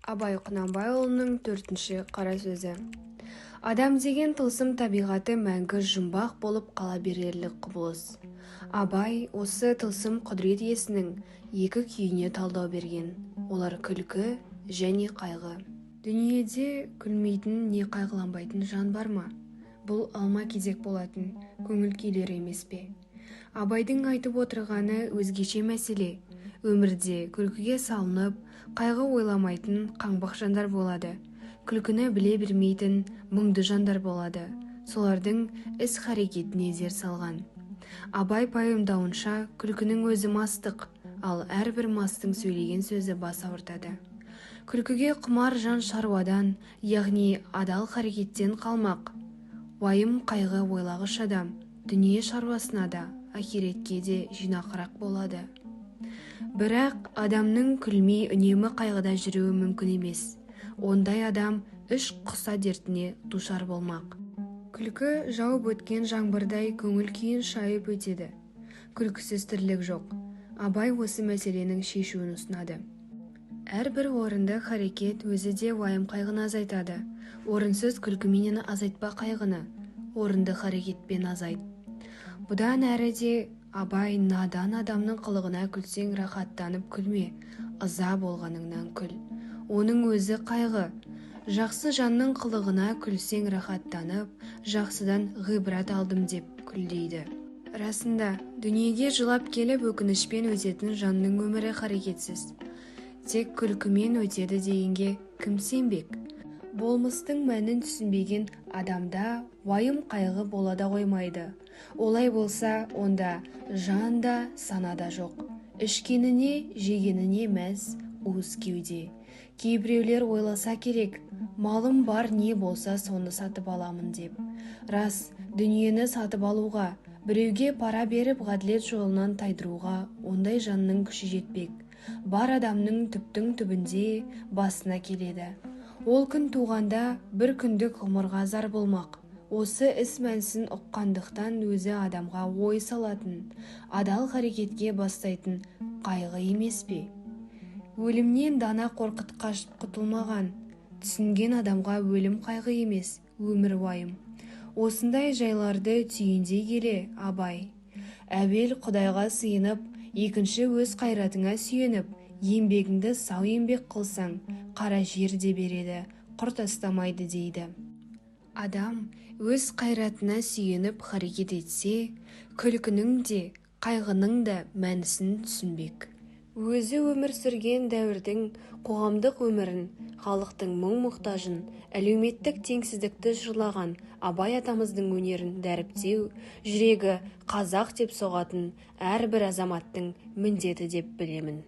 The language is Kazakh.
Абай Құнанбайұлының 4-ші қара сөзі. Адам деген тылсым табиғаты мәңгі жұмбақ болып қала берерлік құбылыс. Абай осы тылсым құдірет иесінің екі күйіне талдау берген. Олар күлкі және қайғы. Дүниеде күлмейтін не қайғыланбайтын жан бар ма? Бұл алма-кезек болатын көңіл күйлер емес пе? Абайдың айтып отырғаны өзгеше мәселе. Өмірде күлкіге салынып, қайғы ойламайтын қаңбақ жандар болады. Күлкіні біле бермейтін мұңды жандар болады. Солардың іс-харекетіне зер салған. Абай пайымдауынша күлкінің өзі мастық, ал әрбір мастың сөйлеген сөзі бас ауыртады. Күлкіге құмар жан шаруадан, яғни адал харекеттен қалмақ. Уайым қайғы ойлағыш адам дүние шаруасына да, ахиретке де жинақырақ болады. Бірақ адамның күлмей үнемі қайғыда жүруі мүмкін емес. Ондай адам үш құса дертіне душар болмақ. Күлкі жауып өткен жаңбырдай көңіл күйін шайып өтеді. Күлкісіз тірлік жоқ. Абай осы мәселенің шешуін ұсынады. Әрбір орынды харекет өзі де уайым қайғыны азайтады. Орынсыз күлкіменен азайтпа қайғыны, орынды харекетпен азайт. Бұдан әрі де Абай надан адамның қылығына күлсең рахаттанып күлме, ыза болғаныңнан күл. Оның өзі қайғы. Жақсы жанның қылығына күлсең рахаттанып, жақсыдан ғибрат алдым деп күл дейді. Расында, дүниеге жылап келіп өкінішпен өтетін жанның өмірі харекетсіз. Тек күлкімен өтеді дегенге кім сенбек? Болмыстың мәнін түсінбеген адамда уайым қайғы бола да қоймайды. Олай болса, онда жан да сана да жоқ. Ішкеніне, жегеніне мәз, уыз кеуде. Кейбіреулер ойласа керек, малым бар не болса соны сатып аламын деп. Рас, дүниені сатып алуға, біреуге пара беріп ғаділет жолынан тайдыруға ондай жанның күші жетпек. Бар адамның түптің түбінде басына келеді. Ол күн туғанда бір күндік ғұмырға зар болмақ. Осы іс мәнісін ұққандықтан өзі адамға ой салатын, адал харекетке бастайтын қайғы емес пе? Өлімнен дана қорқытқаш құтылмаған, түсінген адамға өлім қайғы емес, өмір уайым. Осындай жайларды түйіндей келе Абай, әуел Құдайға сыйынып, екінші өз қайратыңа сүйеніп, еңбегіңді сау еңбек қылсаң, қара жер де береді, құр тастамайды дейді. Адам өз қайратына сүйеніп харекет етсе, күлкінің де, қайғының да мәнісін түсінбек. Өзі өмір сүрген дәуірдің қоғамдық өмірін, халықтың мұң-мұқтажын, әлеуметтік теңсіздікті жырлаған Абай атамыздың өнерін дәріптеу, жүрегі қазақ деп соғатын әрбір азаматтың міндеті деп білемін.